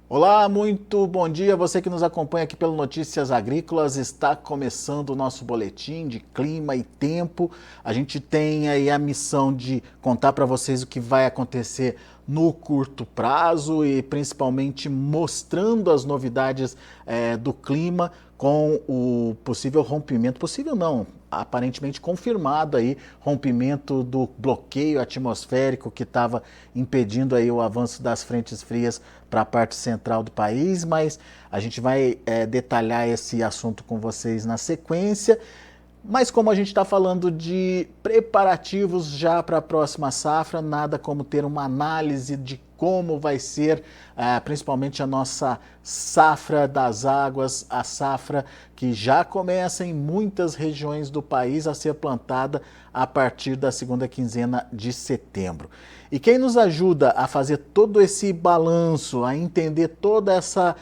Olá, muito bom dia. Você que nos acompanha aqui pelo Notícias Agrícolas, está começando o nosso boletim de clima e tempo. A gente tem aí a missão de contar para vocês o que vai acontecer no curto prazo e principalmente mostrando as novidades do clima com o possível rompimento, possível não, aparentemente confirmado aí, rompimento do bloqueio atmosférico que estava impedindo aí o avanço das frentes frias para a parte central do país, mas a gente vai detalhar esse assunto com vocês na sequência. Mas como a gente está falando de preparativos já para a próxima safra, nada como ter uma análise de como vai ser, principalmente a nossa safra das águas, a safra que já começa em muitas regiões do país a ser plantada a partir da segunda quinzena de setembro. E quem nos ajuda a fazer todo esse balanço, a entender toda essa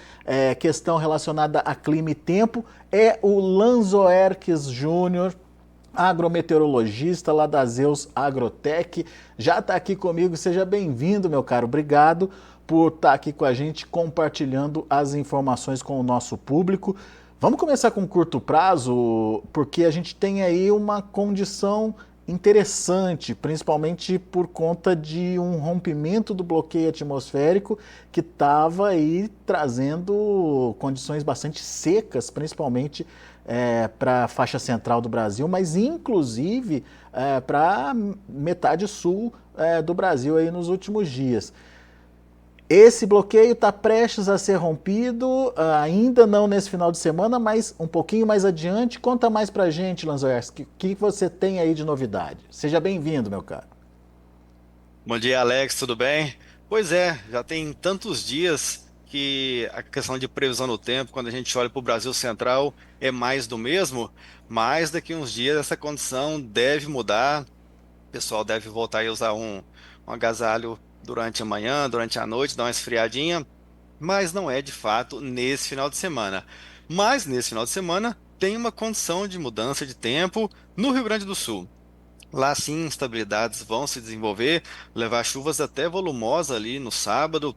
questão relacionada a clima e tempo, é o Lanzoerques Júnior, agrometeorologista lá da Zeus Agrotech. Já está aqui comigo, seja bem-vindo, meu caro. Obrigado por estar aqui com a gente, compartilhando as informações com o nosso público. Vamos começar com curto prazo, porque a gente tem aí uma condição interessante, principalmente por conta de um rompimento do bloqueio atmosférico que estava aí trazendo condições bastante secas, principalmente para a faixa central do Brasil, mas inclusive para metade sul do Brasil aí nos últimos dias. Esse bloqueio está prestes a ser rompido, ainda não nesse final de semana, mas um pouquinho mais adiante. Conta mais pra gente, Lanzoerski, o que você tem aí de novidade? Seja bem-vindo, meu caro. Bom dia, Alex, tudo bem? Pois é, já tem tantos dias que a questão de previsão do tempo, quando a gente olha para o Brasil Central, é mais do mesmo, mas daqui uns dias essa condição deve mudar, o pessoal deve voltar a usar um agasalho durante a manhã, durante a noite, dar uma esfriadinha, mas não é de fato nesse final de semana. Mas nesse final de semana tem uma condição de mudança de tempo no Rio Grande do Sul. Lá sim, instabilidades vão se desenvolver, levar chuvas até volumosas ali no sábado,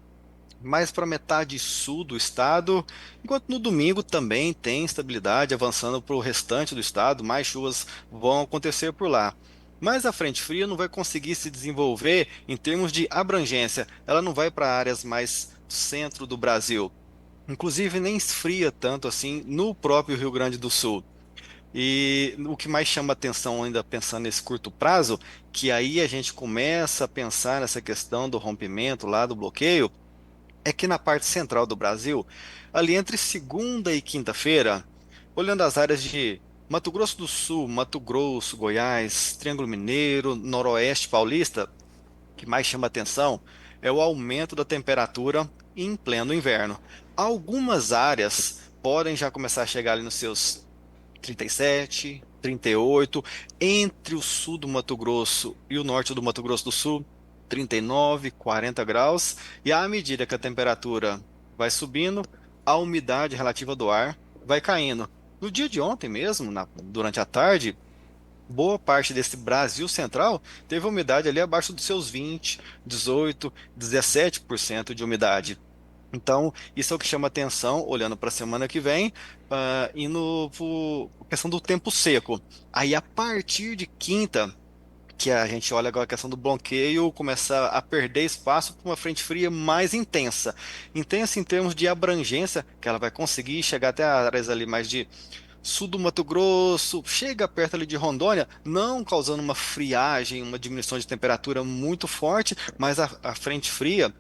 mais para metade sul do estado, enquanto no domingo também tem instabilidade avançando para o restante do estado, mais chuvas vão acontecer por lá. Mas a frente fria não vai conseguir se desenvolver em termos de abrangência, ela não vai para áreas mais centro do Brasil. Inclusive, nem esfria tanto assim no próprio Rio Grande do Sul. E o que mais chama atenção ainda pensando nesse curto prazo, que aí a gente começa a pensar nessa questão do rompimento lá do bloqueio, é que na parte central do Brasil, ali entre segunda e quinta-feira, olhando as áreas de Mato Grosso do Sul, Mato Grosso, Goiás, Triângulo Mineiro, Noroeste Paulista, o que mais chama atenção é o aumento da temperatura em pleno inverno. Algumas áreas podem já começar a chegar ali nos seus 37, 38, entre o sul do Mato Grosso e o norte do Mato Grosso do Sul, 39, 40 graus, e à medida que a temperatura vai subindo, a umidade relativa do ar vai caindo. No dia de ontem mesmo, durante a tarde, boa parte desse Brasil central teve umidade ali abaixo dos seus 20, 18, 17% de umidade. Então, isso é o que chama atenção, olhando para a semana que vem, indo para a questão do tempo seco. Aí, a partir de quinta, que a gente olha agora a questão do bloqueio, começa a perder espaço para uma frente fria mais intensa. Intensa em termos de abrangência, que ela vai conseguir chegar até áreas ali mais de sul do Mato Grosso, chega perto ali de Rondônia, não causando uma friagem, uma diminuição de temperatura muito forte, mas a frente fria,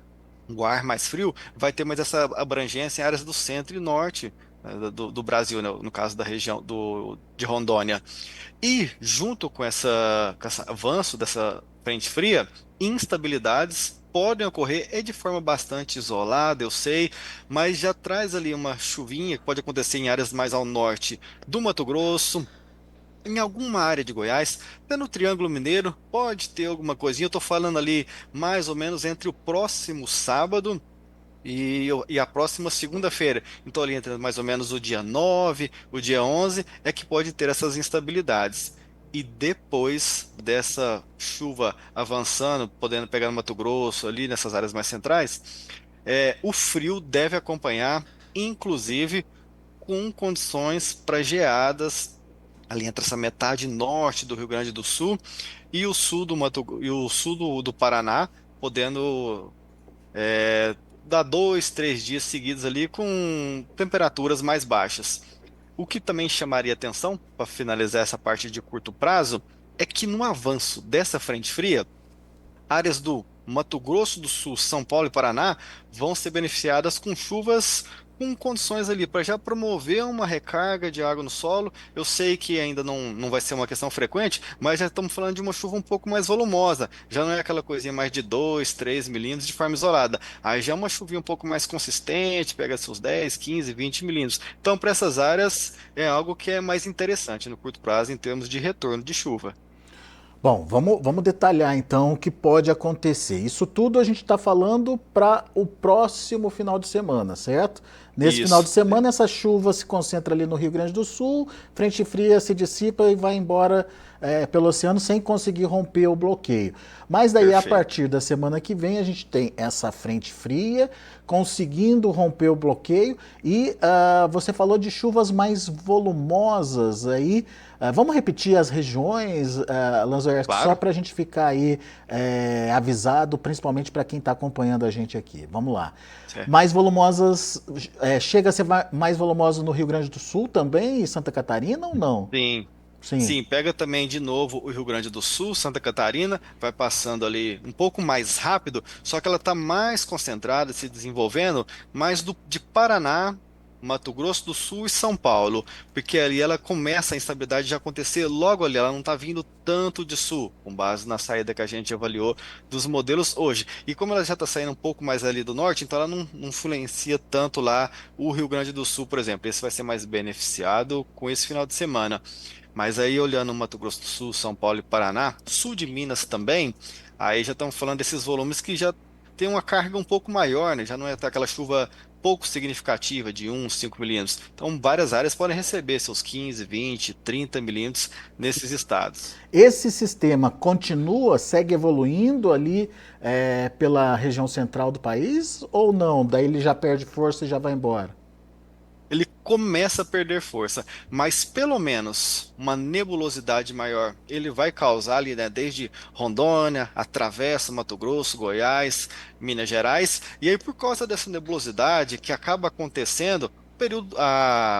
o ar mais frio, vai ter mais essa abrangência em áreas do centro e norte do Brasil, né, no caso da região de Rondônia. E junto com esse avanço dessa frente fria, instabilidades podem ocorrer, é de forma bastante isolada, eu sei, mas já traz ali uma chuvinha que pode acontecer em áreas mais ao norte do Mato Grosso, em alguma área de Goiás, até no Triângulo Mineiro, pode ter alguma coisinha. Eu estou falando ali mais ou menos entre o próximo sábado e a próxima segunda-feira. Então, ali entre mais ou menos o dia 9, o dia 11, é que pode ter essas instabilidades. E depois dessa chuva avançando, podendo pegar no Mato Grosso, ali nessas áreas mais centrais, o frio deve acompanhar, inclusive com condições para geadas ali entre essa metade norte do Rio Grande do Sul e o sul do e o sul do Paraná, podendo dar 2, 3 dias seguidos ali com temperaturas mais baixas. O que também chamaria atenção, para finalizar essa parte de curto prazo, é que no avanço dessa frente fria, áreas do Mato Grosso do Sul, São Paulo e Paraná vão ser beneficiadas com chuvas com condições ali para já promover uma recarga de água no solo. Eu sei que ainda não vai ser uma questão frequente, mas já estamos falando de uma chuva um pouco mais volumosa. Já não é aquela coisinha mais de 2, 3 milímetros de forma isolada. Aí já é uma chuvinha um pouco mais consistente, pega seus 10, 15, 20 milímetros. Então, para essas áreas, é algo que é mais interessante no curto prazo em termos de retorno de chuva. Bom, vamos detalhar então o que pode acontecer. Isso tudo a gente está falando para o próximo final de semana, certo? Nesse final de Isso, semana, essa chuva se concentra ali no Rio Grande do Sul, frente fria se dissipa e vai embora pelo oceano sem conseguir romper o bloqueio. Mas daí, a perfeito. partir da semana que vem, a gente tem essa frente fria conseguindo romper o bloqueio e você falou de chuvas mais volumosas aí. Vamos repetir as regiões, Lanzoerski, só Claro. para a gente ficar aí avisado, principalmente para quem está acompanhando a gente aqui. Vamos lá. Mais volumosas, chega a ser mais volumosa no Rio Grande do Sul também e Santa Catarina ou não? Sim, Sim. sim, pega também de novo o Rio Grande do Sul, Santa Catarina, vai passando ali um pouco mais rápido, só que ela está mais concentrada, se desenvolvendo, mais de Paraná, Mato Grosso do Sul e São Paulo, porque ali ela começa a instabilidade já acontecer logo ali, ela não está vindo tanto de sul, com base na saída que a gente avaliou dos modelos hoje. E como ela já está saindo um pouco mais ali do norte, então ela não influencia tanto lá o Rio Grande do Sul, por exemplo. Esse vai ser mais beneficiado com esse final de semana. Mas aí olhando Mato Grosso do Sul, São Paulo e Paraná, sul de Minas também, aí já estamos falando desses volumes que já tem uma carga um pouco maior, né? Já não é aquela chuva pouco significativa de 5 milímetros. Então várias áreas podem receber seus 15, 20, 30 milímetros nesses estados. Esse sistema continua, segue evoluindo ali pela região central do país ou não? Daí ele já perde força e já vai embora? Ele começa a perder força, mas pelo menos uma nebulosidade maior ele vai causar ali, né, desde Rondônia, atravessa Mato Grosso, Goiás, Minas Gerais, e aí por causa dessa nebulosidade que acaba acontecendo,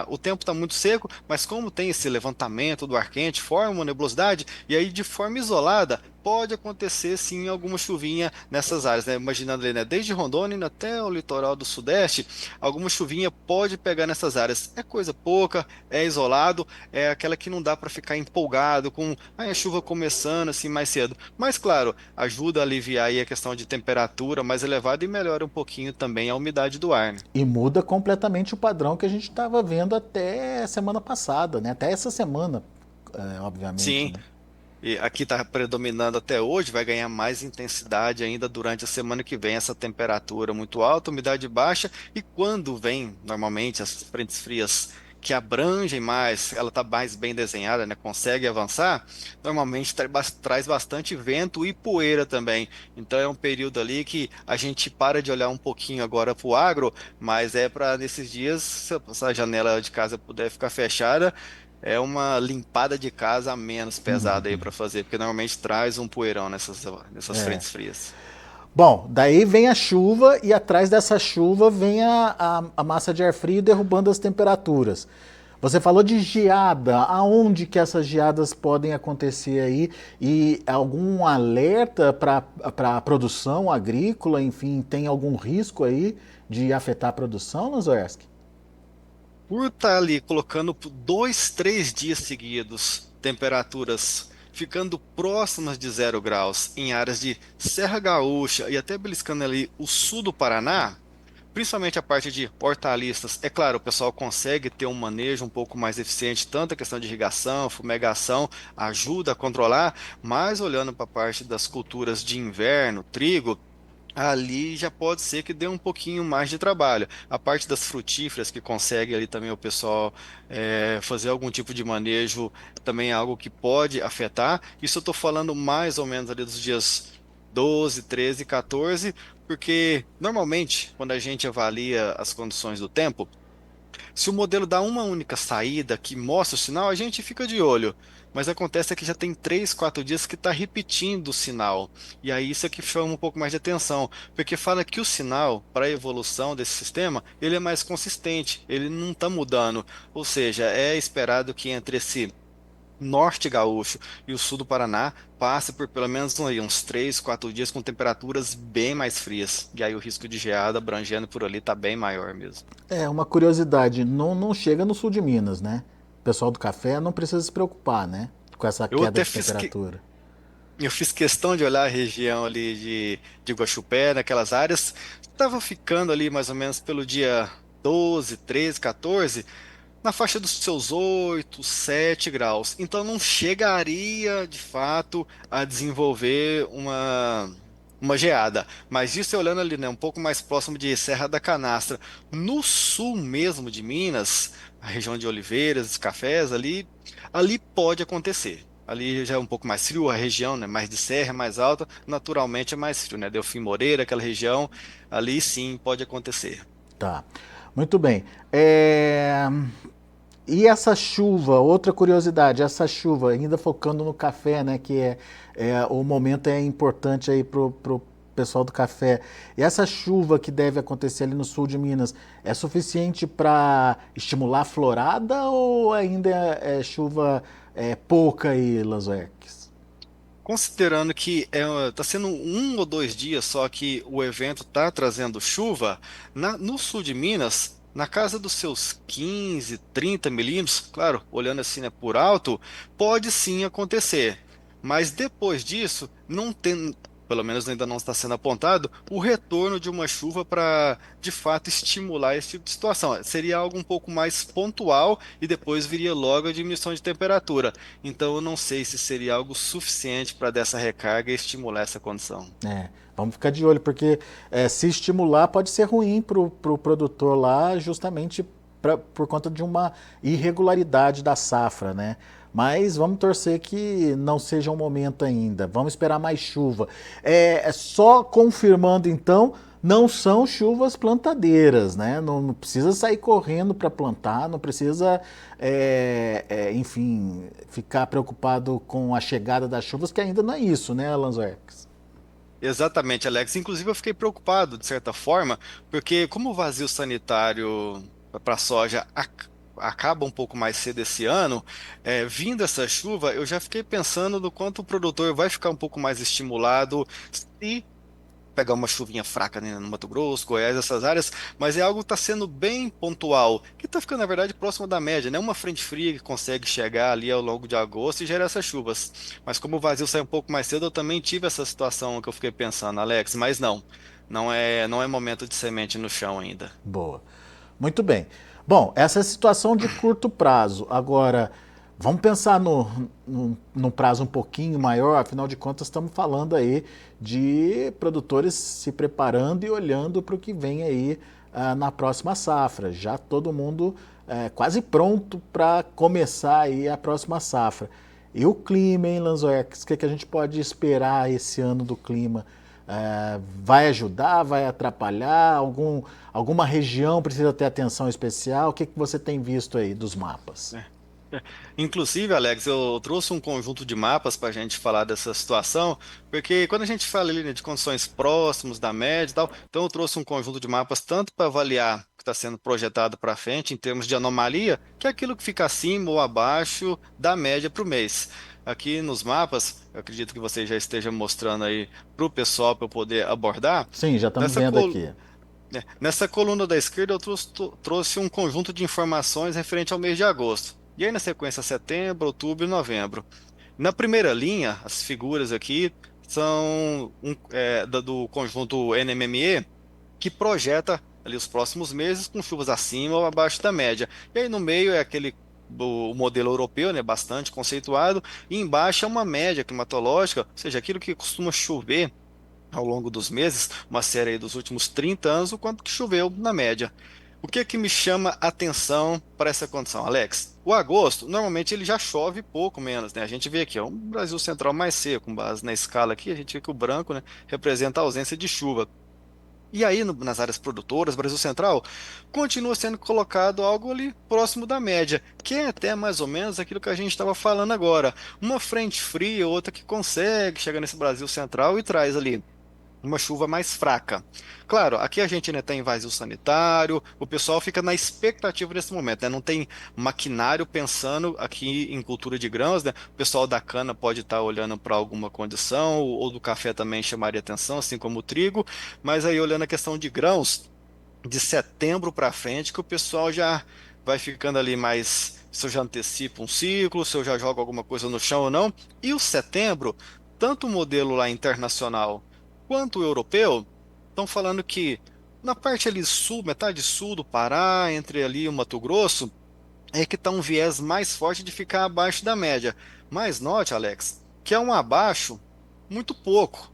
o tempo está muito seco, mas como tem esse levantamento do ar quente, forma uma nebulosidade, e aí de forma isolada pode acontecer sim alguma chuvinha nessas áreas, né? Imaginando ali, né, desde Rondônia indo até o litoral do Sudeste, alguma chuvinha pode pegar nessas áreas. É coisa pouca, é isolado, é aquela que não dá para ficar empolgado com a chuva começando assim mais cedo. Mas claro, ajuda a aliviar aí a questão de temperatura mais elevada e melhora um pouquinho também a umidade do ar, né? E muda completamente o padrão que a gente estava vendo até semana passada, né? Até essa semana, obviamente, Sim, né? e aqui está predominando até hoje, vai ganhar mais intensidade ainda durante a semana que vem, essa temperatura muito alta, umidade baixa, e quando vem normalmente essas frentes frias que abrangem mais, ela está mais bem desenhada, né, consegue avançar, normalmente traz bastante vento e poeira também. Então é um período ali que a gente para de olhar um pouquinho agora para o agro, mas é para nesses dias, se a janela de casa puder ficar fechada, é uma limpada de casa a menos pesada aí para fazer, porque normalmente traz um poeirão nessas frentes frias. Bom, daí vem a chuva e atrás dessa chuva vem a massa de ar frio derrubando as temperaturas. Você falou de geada, aonde que essas geadas podem acontecer aí? E algum alerta para a produção agrícola, enfim, tem algum risco aí de afetar a produção, Lazoerski? Por estar ali colocando por 2, 3 dias seguidos temperaturas ficando próximas de 0 graus em áreas de Serra Gaúcha e até beliscando ali o sul do Paraná, principalmente a parte de hortaliças, é claro, o pessoal consegue ter um manejo um pouco mais eficiente, tanto a questão de irrigação, fumigação, ajuda a controlar, mas olhando para a parte das culturas de inverno, trigo, ali já pode ser que dê um pouquinho mais de trabalho. A parte das frutíferas que consegue ali também o pessoal fazer algum tipo de manejo também é algo que pode afetar. Isso eu estou falando mais ou menos ali dos dias 12, 13, 14, porque normalmente quando a gente avalia as condições do tempo, se o modelo dá uma única saída que mostra o sinal, a gente fica de olho. Mas acontece que já tem 3, 4 dias que está repetindo o sinal. E aí isso aqui chama um pouco mais de atenção, porque fala que o sinal para a evolução desse sistema, ele é mais consistente, ele não está mudando. Ou seja, é esperado que entre esse norte gaúcho e o sul do Paraná passe por pelo menos aí, uns 3, 4 dias com temperaturas bem mais frias. E aí o risco de geada abrangendo por ali está bem maior mesmo. É, uma curiosidade, não chega no sul de Minas, né? O pessoal do café não precisa se preocupar, né? Com essa Eu queda até de temperatura. eu fiz questão de olhar a região ali de Guaxupé, naquelas áreas. Estava ficando ali mais ou menos pelo dia 12, 13, 14, na faixa dos seus 8, 7 graus. Então não chegaria de fato a desenvolver uma geada. Mas isso olhando ali, né, um pouco mais próximo de Serra da Canastra. No sul mesmo de Minas, a região de Oliveiras, Cafés, ali pode acontecer. Ali já é um pouco mais frio, a região, né, mais de serra, mais alta, naturalmente é mais frio, né? Delfim Moreira, aquela região, ali sim pode acontecer. Tá. Muito bem. E essa chuva, outra curiosidade, essa chuva, ainda focando no café, né, que o momento é importante aí pro pessoal do café. E essa chuva que deve acontecer ali no sul de Minas, é suficiente para estimular a florada ou ainda é chuva pouca aí, Lazoerques? Considerando que está sendo 1 ou 2 dias só que o evento está trazendo chuva, no sul de Minas, na casa dos seus 15, 30 milímetros, claro, olhando assim, né, por alto, pode sim acontecer. Mas depois disso, não tem, pelo menos ainda não está sendo apontado, o retorno de uma chuva para, de fato, estimular esse tipo de situação. Seria algo um pouco mais pontual e depois viria logo a diminuição de temperatura. Então, eu não sei se seria algo suficiente para dessa recarga e estimular essa condição. Vamos ficar de olho, porque se estimular pode ser ruim pro produtor lá, justamente por conta de uma irregularidade da safra, né? Mas vamos torcer que não seja um momento ainda. Vamos esperar mais chuva. Só confirmando então, não são chuvas plantadeiras, né? Não precisa sair correndo para plantar, não precisa, enfim, ficar preocupado com a chegada das chuvas, que ainda não é isso, né, Lanzoerques? Exatamente, Alex. Inclusive, eu fiquei preocupado, de certa forma, porque como o vazio sanitário para a soja acaba um pouco mais cedo esse ano, vindo essa chuva, eu já fiquei pensando do quanto o produtor vai ficar um pouco mais estimulado se pegar uma chuvinha fraca, né, no Mato Grosso, Goiás, essas áreas, mas é algo que está sendo bem pontual, que está ficando, na verdade, próximo da média, né? Uma frente fria que consegue chegar ali ao longo de agosto e gerar essas chuvas. Mas como o vazio sai um pouco mais cedo, eu também tive essa situação que eu fiquei pensando, Alex, mas não é momento de semente no chão ainda. Boa. Muito bem. Bom, essa é a situação de curto prazo. Agora, vamos pensar num prazo um pouquinho maior, afinal de contas, estamos falando aí de produtores se preparando e olhando para o que vem aí na próxima safra. Já todo mundo quase pronto para começar aí a próxima safra. E o clima, hein, Lanzoex? O que a gente pode esperar esse ano do clima? Vai ajudar, vai atrapalhar? Alguma região precisa ter atenção especial? O que você tem visto aí dos mapas? Inclusive, Alex, eu trouxe um conjunto de mapas para a gente falar dessa situação, porque quando a gente fala ali, né, de condições próximas da média e tal, então eu trouxe um conjunto de mapas tanto para avaliar o que está sendo projetado para frente em termos de anomalia, que é aquilo que fica acima ou abaixo da média para o mês. Aqui nos mapas, eu acredito que você já esteja mostrando aí para o pessoal para eu poder abordar. Sim, já estamos Nessa, vendo col- aqui. Nessa coluna da esquerda, eu trouxe um conjunto de informações referente ao mês de agosto. E aí, na sequência, setembro, outubro e novembro. Na primeira linha, as figuras aqui são do conjunto NMME, que projeta ali os próximos meses com chuvas acima ou abaixo da média. E aí, no meio, é o modelo europeu, né, bastante conceituado, e embaixo é uma média climatológica, ou seja, aquilo que costuma chover ao longo dos meses, uma série aí dos últimos 30 anos, o quanto que choveu na média. O O que é que me chama atenção para essa condição, Alex? O agosto, normalmente ele já chove pouco menos, né? A gente vê aqui, ó, um Brasil Central mais seco, com base na escala aqui, a gente vê que o branco, né, representa a ausência de chuva. E aí, nas áreas produtoras, Brasil Central continua sendo colocado algo ali próximo da média, que é até mais ou menos aquilo que a gente estava falando agora. Uma frente fria, outra que consegue chegar nesse Brasil Central e traz ali uma chuva mais fraca. Claro, aqui a gente ainda tem vazio sanitário, o pessoal fica na expectativa nesse momento, né? Não tem maquinário pensando aqui em cultura de grãos, né? O pessoal da cana pode estar olhando para alguma condição, ou do café também chamaria atenção, assim como o trigo, mas aí olhando a questão de grãos, de setembro para frente, que o pessoal já vai ficando ali mais, se eu já antecipo um ciclo, se eu já jogo alguma coisa no chão ou não. E o setembro, tanto o modelo lá internacional quanto o europeu, estão falando que na parte ali sul, metade sul do Pará, entre ali o Mato Grosso, é que está um viés mais forte de ficar abaixo da média. Mas note, Alex, que é um abaixo muito pouco.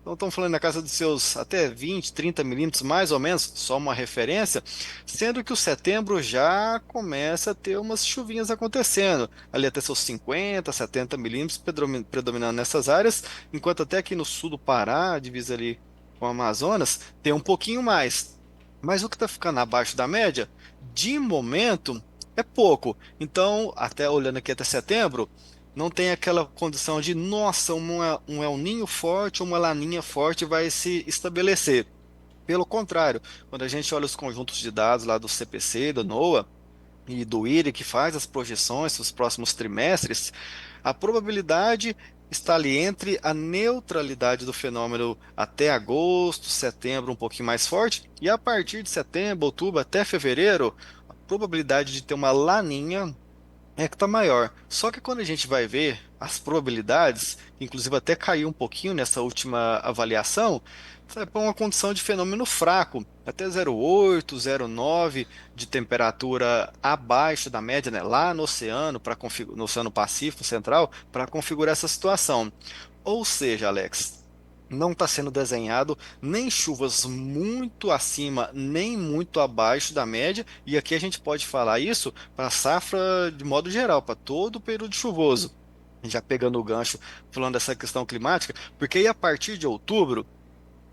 Então estamos falando na casa dos seus até 20, 30 milímetros, mais ou menos, só uma referência, sendo que o setembro já começa a ter umas chuvinhas acontecendo, ali até seus 50, 70 milímetros, predominando nessas áreas, enquanto até aqui no sul do Pará, divisa ali com o Amazonas, tem um pouquinho mais. Mas o que está ficando abaixo da média, de momento, é pouco. Então, até olhando aqui até setembro, não tem aquela condição de, nossa, um El Ninho forte, uma Laninha forte vai se estabelecer. Pelo contrário, quando a gente olha os conjuntos de dados lá do CPC, do NOAA e do IRI, que faz as projeções dos próximos trimestres, a probabilidade está ali entre a neutralidade do fenômeno até agosto, setembro, um pouquinho mais forte, e a partir de setembro, outubro até fevereiro, a probabilidade de ter uma laninha é que está maior. Só que quando a gente vai ver as probabilidades, inclusive até caiu um pouquinho nessa última avaliação, sai para uma condição de fenômeno fraco, até 0,8, 0,9 de temperatura abaixo da média, né, lá no oceano, no Oceano Pacífico Central, para configurar essa situação. Ou seja, Alex, não está sendo desenhado nem chuvas muito acima, nem muito abaixo da média, e aqui a gente pode falar isso para a safra de modo geral, para todo o período chuvoso. Já pegando o gancho, falando dessa questão climática, porque aí a partir de outubro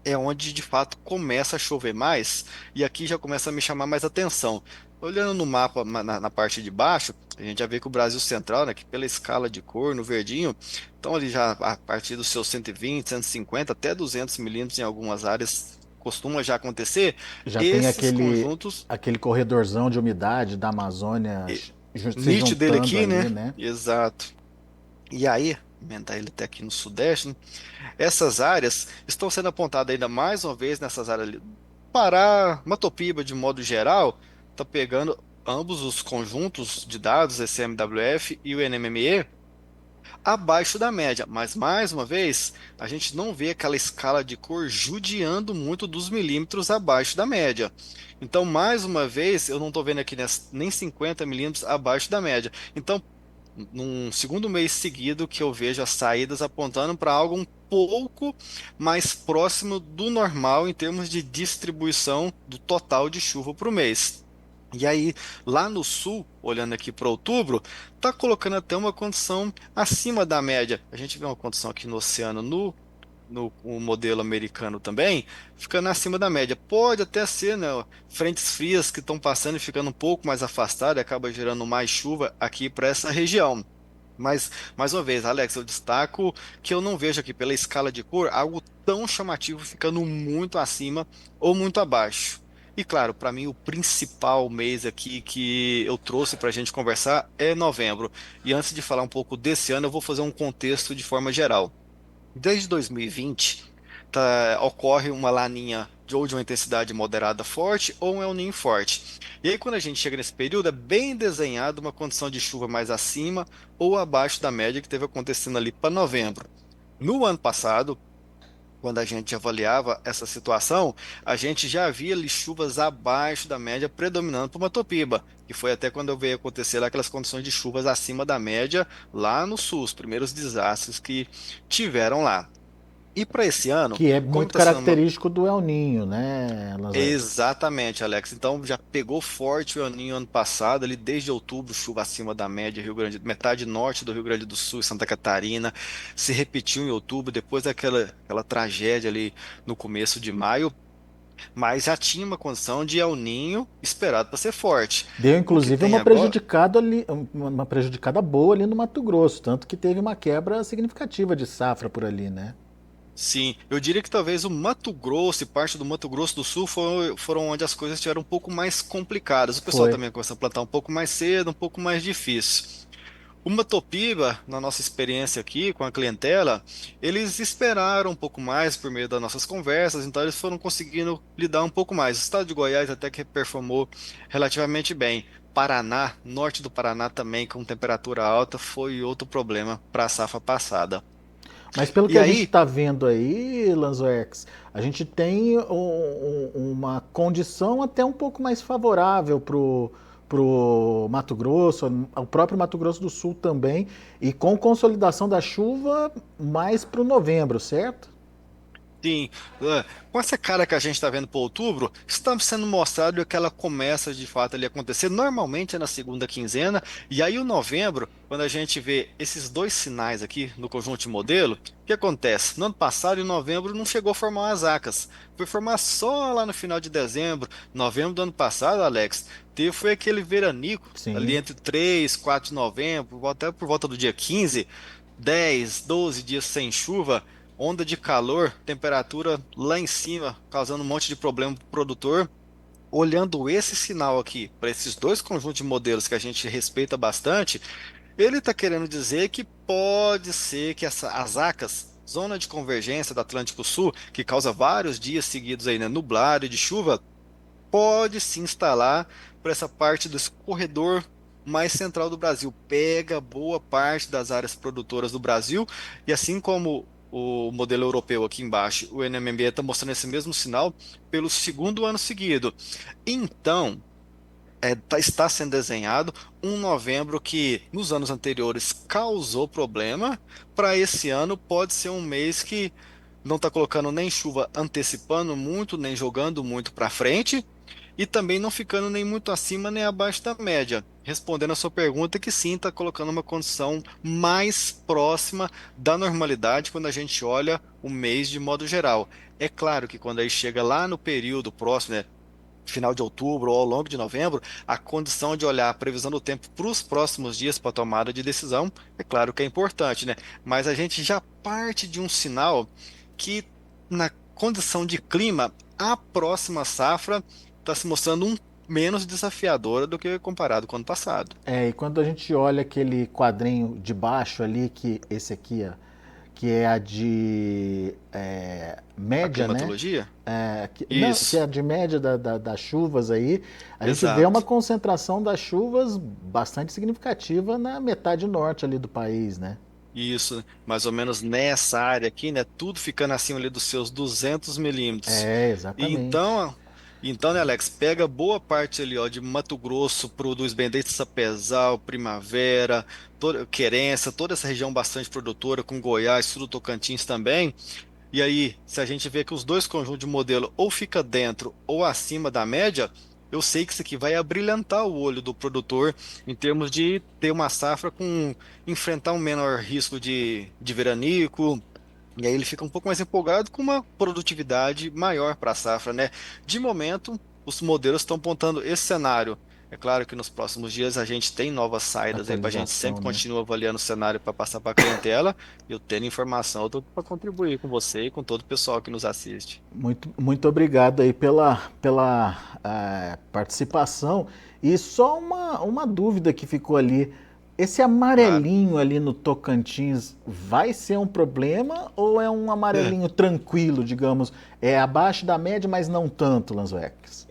é onde de fato começa a chover mais, e aqui já começa a me chamar mais atenção. Olhando no mapa na parte de baixo, a gente já vê que o Brasil Central, né, que pela escala de cor, no verdinho, estão ali já a partir dos seus 120, 150, até 200 milímetros em algumas áreas, costuma já acontecer. Já tem Esses conjuntos, aquele corredorzão de umidade da Amazônia eh, se nítido dele juntando aqui, ali, né? né? Exato. E aí, aumentar ele até aqui no Sudeste, né? Essas áreas estão sendo apontadas ainda mais uma vez nessas áreas ali. Pará, Matopiba, de modo geral, está pegando ambos os conjuntos de dados, esse MWF e o NMME, abaixo da média. Mas, mais uma vez, a gente não vê aquela escala de cor judiando muito dos milímetros abaixo da média. Então, mais uma vez, eu não estou vendo aqui nem 50 milímetros abaixo da média. Então, num segundo mês seguido que eu vejo as saídas apontando para algo um pouco mais próximo do normal em termos de distribuição do total de chuva para o mês. E aí, lá no sul, olhando aqui para outubro, está colocando até uma condição acima da média. A gente vê uma condição aqui no oceano, no o modelo americano também, ficando acima da média. Pode até ser, né, frentes frias que estão passando e ficando um pouco mais afastadas, e acaba gerando mais chuva aqui para essa região. Mas, mais uma vez, Alex, eu destaco que eu não vejo aqui pela escala de cor algo tão chamativo ficando muito acima ou muito abaixo. E claro, para mim o principal mês aqui que eu trouxe para a gente conversar é novembro. E antes de falar um pouco desse ano, eu vou fazer um contexto de forma geral. Desde 2020, ocorre uma laninha ou de uma intensidade moderada forte ou um El Niño forte. E aí, quando a gente chega nesse período, é bem desenhado uma condição de chuva mais acima ou abaixo da média que teve acontecendo ali para novembro. No ano passado, quando a gente avaliava essa situação, a gente já via ali chuvas abaixo da média predominando para uma Topiba, que foi até quando veio acontecer lá aquelas condições de chuvas acima da média lá no sul, os primeiros desastres que tiveram lá. E para esse ano, Que é como muito está sendo característico do El Ninho, né, Lanzoy? exatamente, Alex. Então já pegou forte o El Niño ano passado, ali desde outubro, chuva acima da média, Rio Grande, metade norte do Rio Grande do Sul e Santa Catarina, se repetiu em outubro, depois daquela tragédia ali no começo de maio, mas já tinha uma condição de El Niño esperado para ser forte. Deu O que inclusive tem uma agora, prejudicada ali, uma prejudicada boa ali no Mato Grosso, tanto que teve uma quebra significativa de safra por ali, né? sim, eu diria que talvez o Mato Grosso e parte do Mato Grosso do Sul foram onde as coisas estiveram um pouco mais complicadas. O pessoal Foi. também começou a plantar um pouco mais cedo, um pouco mais difícil. Uma Topiba, na nossa experiência aqui com a clientela, eles esperaram um pouco mais por meio das nossas conversas, então eles foram conseguindo lidar um pouco mais. O estado de Goiás até que performou relativamente bem. Paraná, norte do Paraná também com temperatura alta, foi outro problema para a safra passada. Mas pelo que E a gente aí, está vendo aí, Lanzoex, a gente tem uma condição até um pouco mais favorável pro Mato Grosso, o próprio Mato Grosso do Sul também, e com consolidação da chuva mais para o novembro, certo? sim, com essa cara que a gente está vendo para outubro, está sendo mostrado que ela começa de fato ali a acontecer. Normalmente é na segunda quinzena, e aí o novembro, quando a gente vê esses dois sinais aqui no conjunto de modelo, o que acontece? No ano passado, em novembro, não chegou a formar as acas, foi formar só lá no final de dezembro. Novembro do ano passado, Alex, teve foi aquele veranico ali Sim. entre 3, 4 de novembro, até por volta do dia 15, 10, 12 dias sem chuva, onda de calor, temperatura lá em cima, causando um monte de problema para o produtor. Olhando esse sinal aqui, para esses dois conjuntos de modelos que a gente respeita bastante, ele está querendo dizer que pode ser que as ACAS, zona de convergência do Atlântico Sul, que causa vários dias seguidos aí, né, nublado e de chuva, pode se instalar por essa parte desse corredor mais central do Brasil. Pega boa parte das áreas produtoras do Brasil, e assim como o modelo europeu aqui embaixo, o NMB está mostrando esse mesmo sinal pelo segundo ano seguido. Então, está sendo desenhado um novembro que nos anos anteriores causou problema, para esse ano pode ser um mês que não está colocando nem chuva antecipando muito, nem jogando muito para frente, e também não ficando nem muito acima nem abaixo da média. Respondendo a sua pergunta, que sim, está colocando uma condição mais próxima da normalidade quando a gente olha o mês de modo geral. É claro que quando aí chega lá no período próximo, né, final de outubro ou ao longo de novembro, a condição de olhar a previsão do tempo para os próximos dias para tomada de decisão, é claro que é importante, né? Mas a gente já parte de um sinal que, na condição de clima, a próxima safra está se mostrando menos desafiadora do que comparado com o ano passado. É, e quando a gente olha aquele quadrinho de baixo ali, que esse aqui, ó, que é a de A média, né? climatologia? Não, que é Isso, a de média das chuvas aí, a gente vê uma exato. concentração das chuvas bastante significativa na metade norte ali do país, né? Isso, mais ou menos nessa área aqui, né? Tudo ficando acima ali dos seus 200 milímetros. É, E exatamente. então, né, Alex, pega boa parte ali, ó, de Mato Grosso, produz bem desde Sapezal, Primavera, Querência, toda essa região bastante produtora, com Goiás, sul do Tocantins também. E aí, se a gente vê que os dois conjuntos de modelo ou fica dentro ou acima da média, eu sei que isso aqui vai abrilhantar o olho do produtor em termos de ter uma safra com enfrentar um menor risco de veranico. E aí ele fica um pouco mais empolgado com uma produtividade maior para a safra, né? De momento, os modelos estão apontando esse cenário. É claro que nos próximos dias a gente tem novas saídas aí para a gente Atualização, sempre né? continua avaliando o cenário para passar para a clientela. Eu tendo informação, eu estou para contribuir com você e com todo o pessoal que nos assiste. Muito obrigado aí pela participação. E só uma dúvida que ficou ali. Esse Claro. amarelinho ali no Tocantins vai ser um problema ou é um amarelinho tranquilo, digamos? É abaixo da média, mas não tanto, Lanzoex?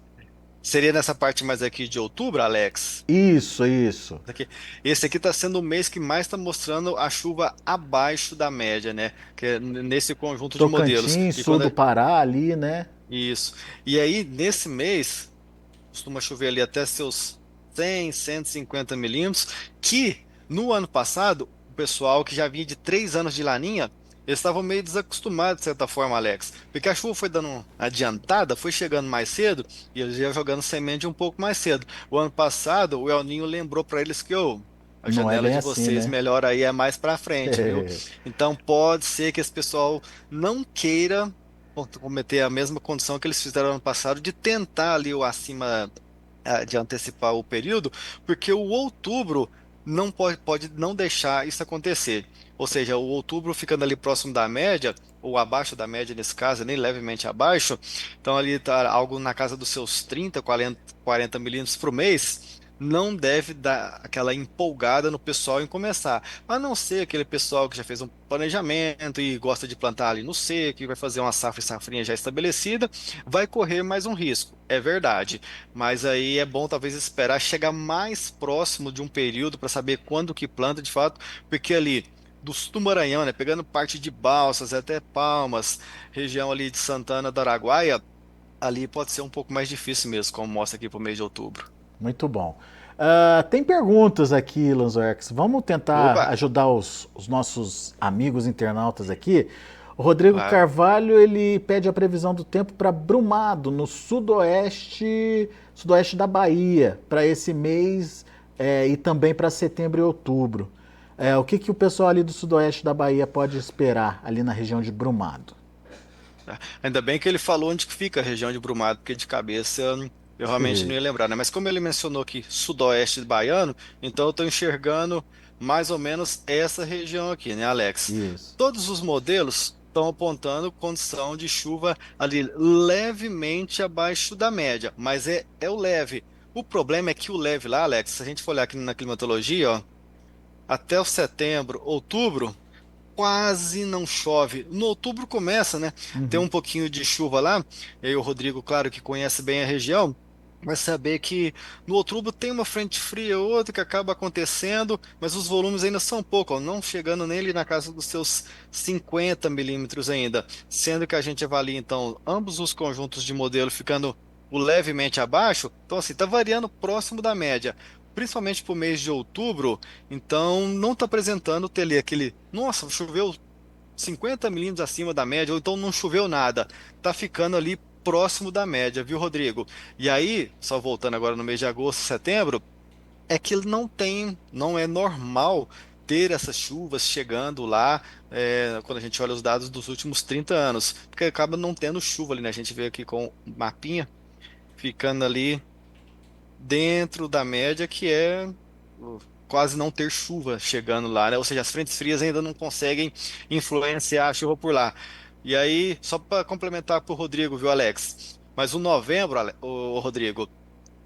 Seria nessa parte mais aqui de outubro, Alex? Isso. Aqui. Esse aqui está sendo o mês que mais está mostrando a chuva abaixo da média, né? Que é nesse conjunto de modelos. Tocantins, E sul quando do Pará ali, né? isso. E aí, nesse mês, costuma chover ali até seus 100, 150 milímetros, que no ano passado, o pessoal que já vinha de 3 anos de laninha eles estavam meio desacostumados, de certa forma, Alex. Porque a chuva foi dando uma adiantada, foi chegando mais cedo e eles iam jogando semente um pouco mais cedo. O ano passado, o El Ninho lembrou para eles que a Não é janela bem de assim, vocês né? melhor aí é mais para frente, viu? Então pode ser que esse pessoal não queira cometer a mesma condição que eles fizeram ano passado de tentar ali o acima de antecipar o período, porque o outubro não pode não deixar isso acontecer. Ou seja, o outubro ficando ali próximo da média, ou abaixo da média nesse caso, nem levemente abaixo, então ali está algo na casa dos seus 30, 40 milímetros por mês, não deve dar aquela empolgada no pessoal em começar. A não ser aquele pessoal que já fez um planejamento e gosta de plantar ali no seco, que vai fazer uma safra e safrinha já estabelecida, vai correr mais um risco, é verdade. Mas aí é bom talvez esperar chegar mais próximo de um período para saber quando que planta de fato, porque ali do Maranhão, né, pegando parte de Balsas até Palmas, região ali de Santana do Araguaia, ali pode ser um pouco mais difícil mesmo, como mostra aqui para o mês de outubro. Muito bom. Tem perguntas aqui, Lanzoex. Vamos tentar Opa, ajudar os nossos amigos internautas aqui. O Rodrigo claro. Carvalho ele pede a previsão do tempo para Brumado, no sudoeste da Bahia, para esse mês e também para setembro e outubro. O que o pessoal ali do sudoeste da Bahia pode esperar ali na região de Brumado? Tá? Ainda bem que ele falou onde que fica a região de Brumado, porque de cabeça eu realmente não ia lembrar, né? Mas como ele mencionou que sudoeste baiano, então eu estou enxergando mais ou menos essa região aqui, né, Alex? Isso. Todos os modelos estão apontando condição de chuva ali levemente abaixo da média, mas é o leve. O problema é que o leve lá, Alex, se a gente for olhar aqui na climatologia, ó, até o setembro, outubro quase não chove. No outubro começa, né? Tem Uhum. um pouquinho de chuva lá. E aí o Rodrigo, claro, que conhece bem a região, vai saber que no outubro tem uma frente fria ou outra que acaba acontecendo, mas os volumes ainda são pouco, ó, não chegando nele na casa dos seus 50 milímetros ainda. Sendo que a gente avalia, então, ambos os conjuntos de modelo ficando o levemente abaixo, então assim, está variando próximo da média. Principalmente para o mês de outubro, então não está apresentando ter ali aquele, nossa, choveu 50 milímetros acima da média, ou então não choveu nada. Tá ficando ali próximo da média, viu, Rodrigo? E aí, só voltando agora no mês de agosto, setembro, é que ele não é normal ter essas chuvas chegando lá, quando a gente olha os dados dos últimos 30 anos, porque acaba não tendo chuva ali, né? A gente vê aqui com o mapinha ficando ali dentro da média, que é quase não ter chuva chegando lá, né? Ou seja, as frentes frias ainda não conseguem influenciar a chuva por lá. E aí, só para complementar para o Rodrigo, viu, Alex? Mas o novembro, o Rodrigo,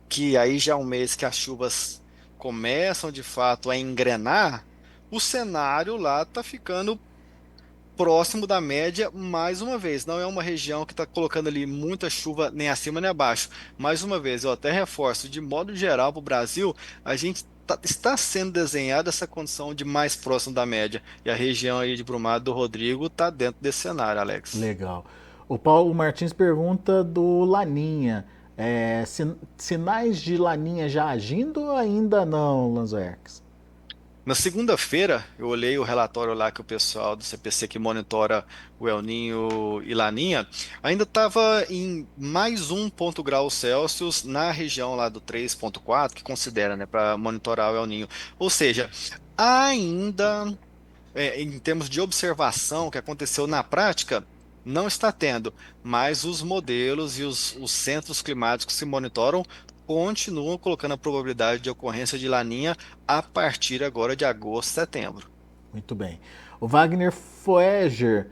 que aí já é um mês que as chuvas começam de fato a engrenar, o cenário lá está ficando próximo da média mais uma vez. Não é uma região que está colocando ali muita chuva nem acima nem abaixo. Mais uma vez, eu até reforço, de modo geral para o Brasil, a gente está sendo desenhada essa condição de mais próximo da média. E a região aí de Brumado do Rodrigo está dentro desse cenário, Alex. Legal. O Paulo Martins pergunta do Laninha. Sinais de Laninha já agindo ou ainda não, Lanzoex? Na segunda-feira, eu olhei o relatório lá que o pessoal do CPC que monitora o El Ninho e Laninha ainda estava em mais um ponto grau Celsius na região lá do 3,4 que considera, né, para monitorar o El Ninho. Ou seja, ainda em termos de observação que aconteceu na prática, não está tendo, mas os modelos e os centros climáticos que se monitoram continuam colocando a probabilidade de ocorrência de laninha a partir agora de agosto, setembro. Muito bem. O Wagner Foeger.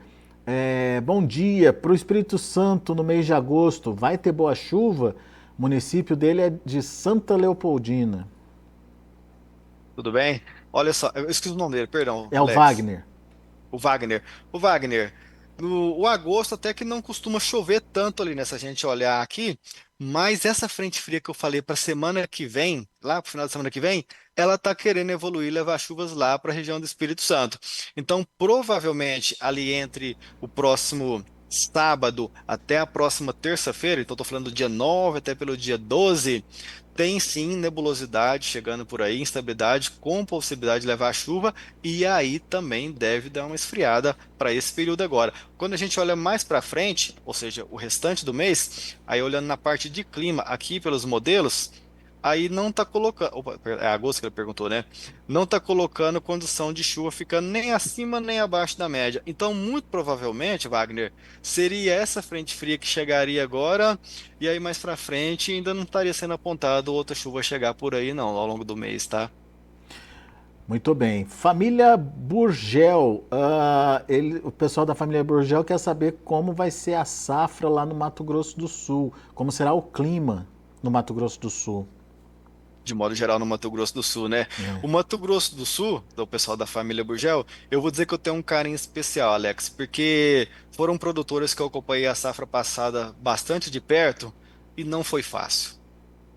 Bom dia. Para o Espírito Santo, no mês de agosto, vai ter boa chuva? O município dele é de Santa Leopoldina. Tudo bem? Olha só, eu esqueci o nome dele, perdão, É o Alex. Wagner. O Wagner. O Wagner, no o agosto até que não costuma chover tanto ali, né? Se a gente olhar aqui, mas essa frente fria que eu falei para semana que vem, lá para o final da semana que vem, ela tá querendo evoluir, levar chuvas lá para a região do Espírito Santo. Então, provavelmente ali entre o próximo sábado até a próxima terça-feira, então estou falando do dia 9 até pelo dia 12, Tem sim nebulosidade chegando por aí, instabilidade com possibilidade de levar chuva, e aí também deve dar uma esfriada para esse período agora. Quando a gente olha mais para frente, ou seja, o restante do mês, aí olhando na parte de clima, aqui pelos modelos, aí não está colocando, opa, é agosto que ele perguntou, né? Não está colocando condição de chuva ficando nem acima nem abaixo da média. Então, muito provavelmente, Wagner, seria essa frente fria que chegaria agora. E aí mais pra frente ainda não estaria sendo apontado outra chuva chegar por aí não, ao longo do mês, tá? Muito bem. Família Burgel. O pessoal da família Burgel quer saber como vai ser a safra lá no Mato Grosso do Sul. Como será o clima no Mato Grosso do Sul. De modo geral no Mato Grosso do Sul, né? É. O Mato Grosso do Sul, do pessoal da família Burgel, eu vou dizer que eu tenho um carinho especial, Alex, porque foram produtores que eu acompanhei a safra passada bastante de perto e não foi fácil.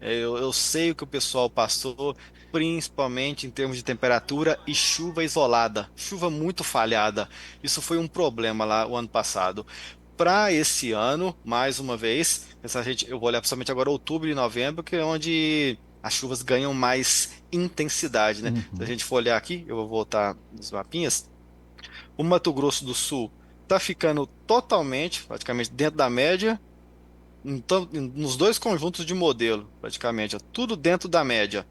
Eu sei o que o pessoal passou, principalmente em termos de temperatura e chuva isolada, chuva muito falhada. Isso foi um problema lá o ano passado. Para esse ano, mais uma vez, eu vou olhar principalmente agora outubro e novembro, que é onde as chuvas ganham mais intensidade, né? Se a Uhum. gente for olhar aqui, eu vou voltar nos mapinhas. O Mato Grosso do Sul está ficando totalmente, praticamente dentro da média. Então, nos dois conjuntos de modelo, praticamente, ó, tudo dentro da média.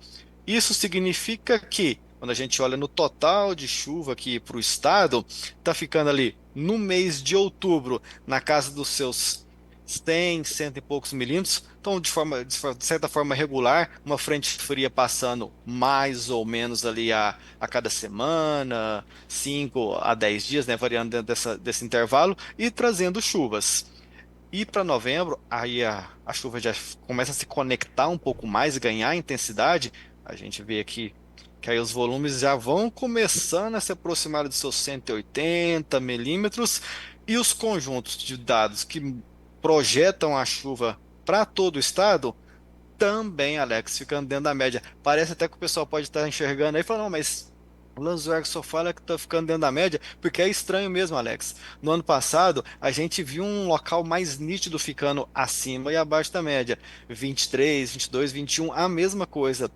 Isso significa que, quando a gente olha no total de chuva aqui para o estado, está ficando ali no mês de outubro, na casa dos seus 100, cento e poucos milímetros. Então, de certa forma regular, uma frente fria passando mais ou menos ali a cada semana, 5 a 10 dias, né, variando dentro desse intervalo, e trazendo chuvas. E para novembro, aí a chuva já começa a se conectar um pouco mais, ganhar intensidade. A gente vê aqui que aí os volumes já vão começando a se aproximar dos seus 180 milímetros. E os conjuntos de dados que projetam a chuva para todo o estado também, Alex, ficando dentro da média. Parece até que o pessoal pode estar enxergando aí e falando, não, mas o Landsberg só fala que está ficando dentro da média, porque é estranho mesmo, Alex. No ano passado, a gente viu um local mais nítido ficando acima e abaixo da média. 23, 22, 21, a mesma coisa.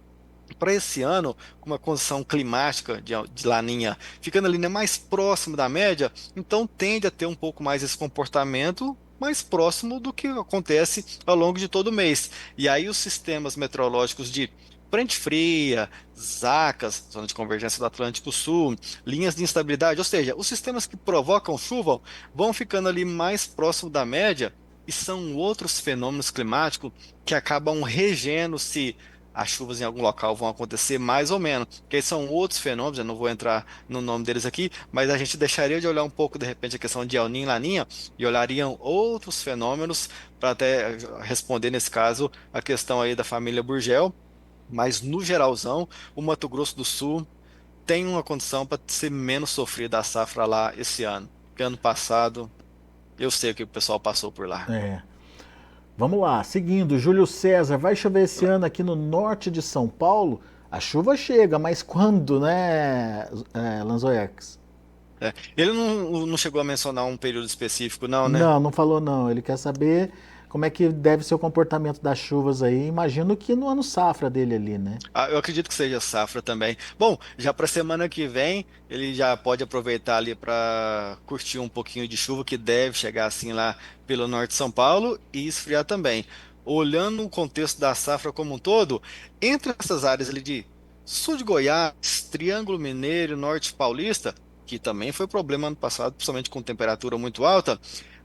Para esse ano, com uma condição climática de laninha ficando ali, né, mais próximo da média, então tende a ter um pouco mais esse comportamento mais próximo do que acontece ao longo de todo o mês. E aí os sistemas meteorológicos de frente fria, zacas, zona de convergência do Atlântico Sul, linhas de instabilidade, ou seja, os sistemas que provocam chuva vão ficando ali mais próximo da média e são outros fenômenos climáticos que acabam regendo se as chuvas em algum local vão acontecer mais ou menos, que aí são outros fenômenos, eu não vou entrar no nome deles aqui, mas a gente deixaria de olhar um pouco, de repente, a questão de El Niño e Laninha e olhariam outros fenômenos para até responder, nesse caso, a questão aí da família Burgel, mas no geralzão, o Mato Grosso do Sul tem uma condição para ser menos sofrida a safra lá esse ano, porque ano passado eu sei o que o pessoal passou por lá. É. Vamos lá, seguindo, Júlio César, vai chover esse ano aqui no norte de São Paulo? A chuva chega, mas quando, né, Lanzoex? Ele não chegou a mencionar um período específico, não, né? Não, não falou não. Ele quer saber como é que deve ser o comportamento das chuvas aí. Imagino que no ano safra dele ali, né? Ah, eu acredito que seja safra também. Bom, já para semana que vem, ele já pode aproveitar ali para curtir um pouquinho de chuva que deve chegar assim lá pelo norte de São Paulo e esfriar também. Olhando o contexto da safra como um todo, entre essas áreas ali de sul de Goiás, Triângulo Mineiro, Norte Paulista, que também foi problema ano passado, principalmente com temperatura muito alta,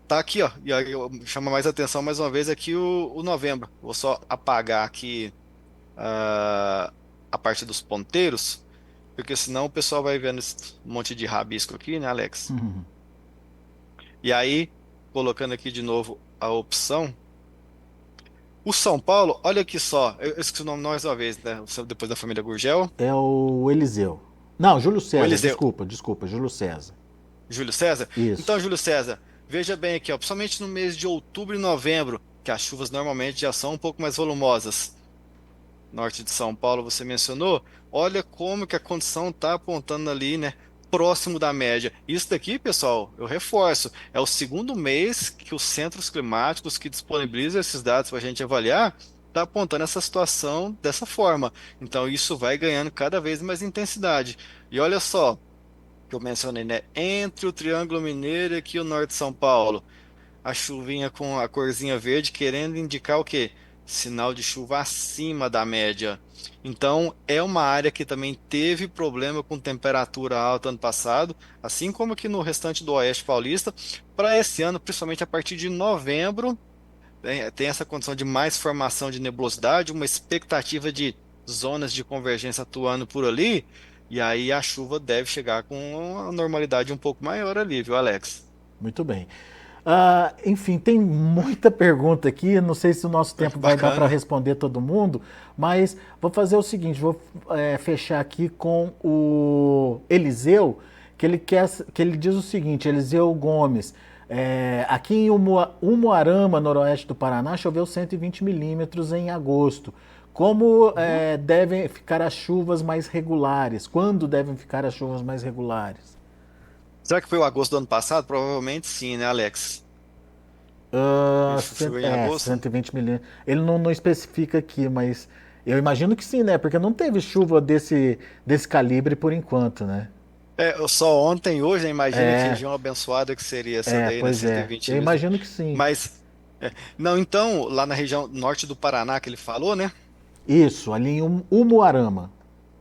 tá aqui, ó. E aí eu chamo mais atenção mais uma vez aqui o novembro. Vou só apagar aqui ah, a parte dos ponteiros, porque senão o pessoal vai vendo esse monte de rabisco aqui, né, Alex? Uhum. E aí, colocando aqui de novo a opção, o São Paulo, olha aqui só, eu esqueci o nome mais uma vez, né? Depois da família Gurgel, É o Eliseu. Não, Júlio o César, Eliseu, desculpa, Júlio César. Júlio César. Isso. Então, Júlio César, veja bem aqui, ó, principalmente no mês de outubro e novembro, que as chuvas normalmente já são um pouco mais volumosas. Norte de São Paulo, você mencionou, olha como que a condição está apontando ali, né? Próximo da média. Isso daqui, pessoal, eu reforço, é o segundo mês que os centros climáticos que disponibilizam esses dados para a gente avaliar está apontando essa situação dessa forma. Então isso vai ganhando cada vez mais intensidade. E olha só, que eu mencionei, né? Entre o Triângulo Mineiro e aqui o norte de São Paulo, a chuvinha com a corzinha verde querendo indicar o quê? Sinal de chuva acima da média. Então, é uma área que também teve problema com temperatura alta ano passado, assim como aqui no restante do Oeste Paulista. Para esse ano, principalmente a partir de novembro, tem essa condição de mais formação de nebulosidade, uma expectativa de zonas de convergência atuando por ali, e aí a chuva deve chegar com uma normalidade um pouco maior ali, viu, Alex? Muito bem. Enfim, tem muita pergunta aqui. Não sei se o nosso tempo vai dar para Bacana. responder todo mundo, mas vou fazer o seguinte: vou fechar aqui com o Eliseu, que ele diz o seguinte: Eliseu Gomes. Aqui em Umuarama, noroeste do Paraná, choveu 120 milímetros em agosto. Como Uhum. devem ficar as chuvas mais regulares? Quando devem ficar as chuvas mais regulares? Será que foi o agosto do ano passado? Provavelmente sim, né, Alex? Chegou em agosto? 120 milímetros. Ele não especifica aqui, mas eu imagino que sim, né? Porque não teve chuva desse calibre por enquanto, né? Só ontem e hoje, né? Imagina que É, região abençoada que seria essa daí, né? pois cento e é. vinte Eu milímetros. imagino que sim. Mas, não, então, lá na região norte do Paraná que ele falou, né? Isso, ali em Umuarama.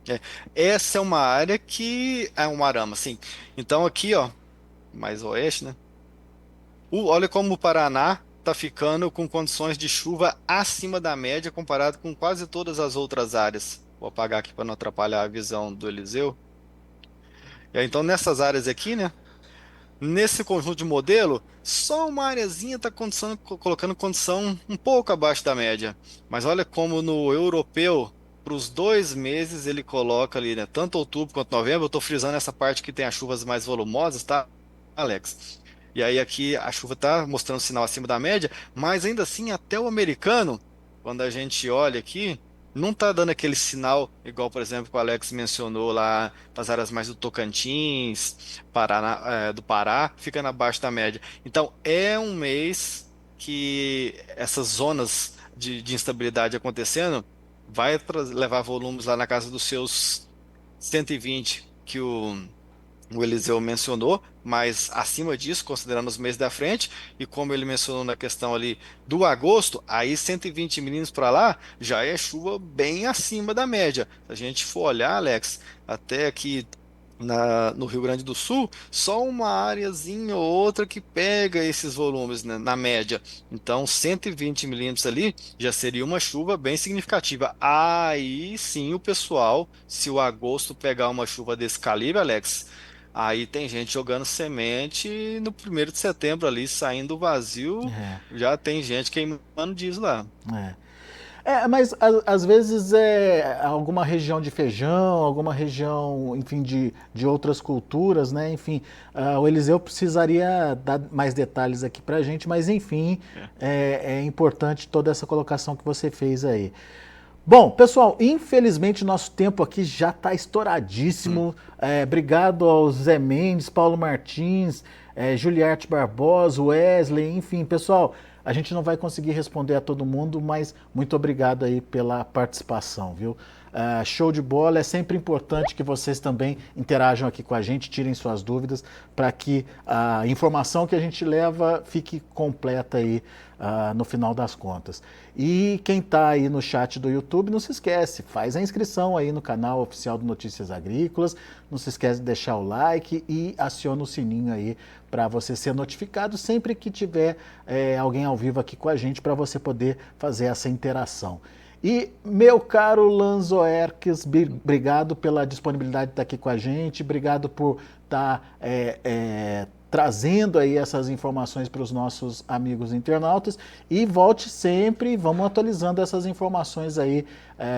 É, essa é uma área que é um arama, sim. Então aqui, ó, mais oeste, né? Olha como o Paraná está ficando com condições de chuva acima da média comparado com quase todas as outras áreas. Vou apagar aqui para não atrapalhar a visão do Eliseu. Então nessas áreas aqui, né? Nesse conjunto de modelo, só uma areazinha está colocando condição um pouco abaixo da média. Mas olha como no europeu, para os 2 meses, ele coloca ali, né? Tanto outubro quanto novembro. Eu estou frisando essa parte que tem as chuvas mais volumosas, tá, Alex? E aí aqui a chuva está mostrando sinal acima da média, mas ainda assim, até o americano, quando a gente olha aqui, não está dando aquele sinal, igual, por exemplo, que o Alex mencionou lá nas áreas mais do Tocantins. Do Pará, fica na baixa da média. Então, é um mês que essas zonas de instabilidade acontecendo vai levar volumes lá na casa dos seus 120 que o Eliseu mencionou, mas acima disso, considerando os meses da frente, e como ele mencionou na questão ali do agosto, aí 120 milímetros para lá já é chuva bem acima da média. Se a gente for olhar, Alex, até aqui no Rio Grande do Sul, só uma areazinha ou outra que pega esses volumes, né, na média. Então, 120 milímetros ali já seria uma chuva bem significativa. Aí sim, o pessoal, se o agosto pegar uma chuva desse calibre, Alex, aí tem gente jogando semente no 1º de setembro ali, saindo vazio, É, já tem gente queimando diesel lá. é. Mas às vezes é alguma região de feijão, alguma região, enfim, de outras culturas, né? Enfim, o Eliseu precisaria dar mais detalhes aqui pra gente, mas enfim, É. é importante toda essa colocação que você fez aí. Bom, pessoal, infelizmente nosso tempo aqui já está Hum. estouradíssimo. Obrigado ao Zé Mendes, Paulo Martins, Juliarte Barbosa, Wesley, enfim, pessoal, a gente não vai conseguir responder a todo mundo, mas muito obrigado aí pela participação, viu? Show de bola, é sempre importante que vocês também interajam aqui com a gente, tirem suas dúvidas, para que a informação que a gente leva fique completa aí no final das contas. E quem está aí no chat do YouTube, não se esquece, faz a inscrição aí no canal oficial do Notícias Agrícolas, não se esquece de deixar o like e aciona o sininho aí para você ser notificado sempre que tiver alguém ao vivo aqui com a gente, para você poder fazer essa interação. E, meu caro Lanzoerques, obrigado pela disponibilidade de estar aqui com a gente, obrigado por estar trazendo aí essas informações para os nossos amigos internautas, e volte sempre, vamos atualizando essas informações aí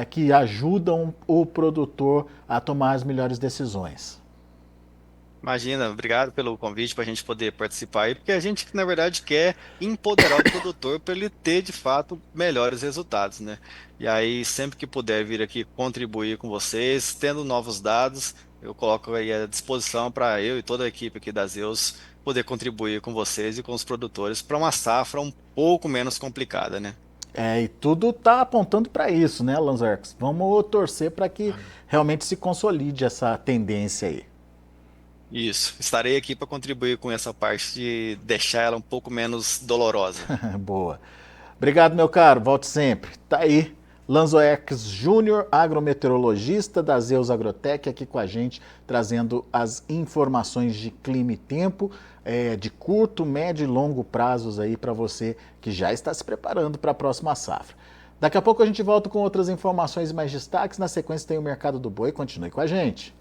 que ajudam o produtor a tomar as melhores decisões. Imagina, obrigado pelo convite para a gente poder participar aí, porque a gente, na verdade, quer empoderar o produtor para ele ter, de fato, melhores resultados, né? E aí, sempre que puder vir aqui contribuir com vocês, tendo novos dados, eu coloco aí à disposição para eu e toda a equipe aqui da Zeus poder contribuir com vocês e com os produtores para uma safra um pouco menos complicada, né? E tudo está apontando para isso, né, Lanzarks? Vamos torcer para que realmente se consolide essa tendência aí. Isso, estarei aqui para contribuir com essa parte de deixar ela um pouco menos dolorosa. Boa. Obrigado, meu caro. Volte sempre. Tá aí, Lanzoex Júnior, agrometeorologista da Zeus Agrotech, aqui com a gente, trazendo as informações de clima e tempo, de curto, médio e longo prazos aí para você que já está se preparando para a próxima safra. Daqui a pouco a gente volta com outras informações e mais destaques. Na sequência tem o Mercado do Boi. Continue com a gente.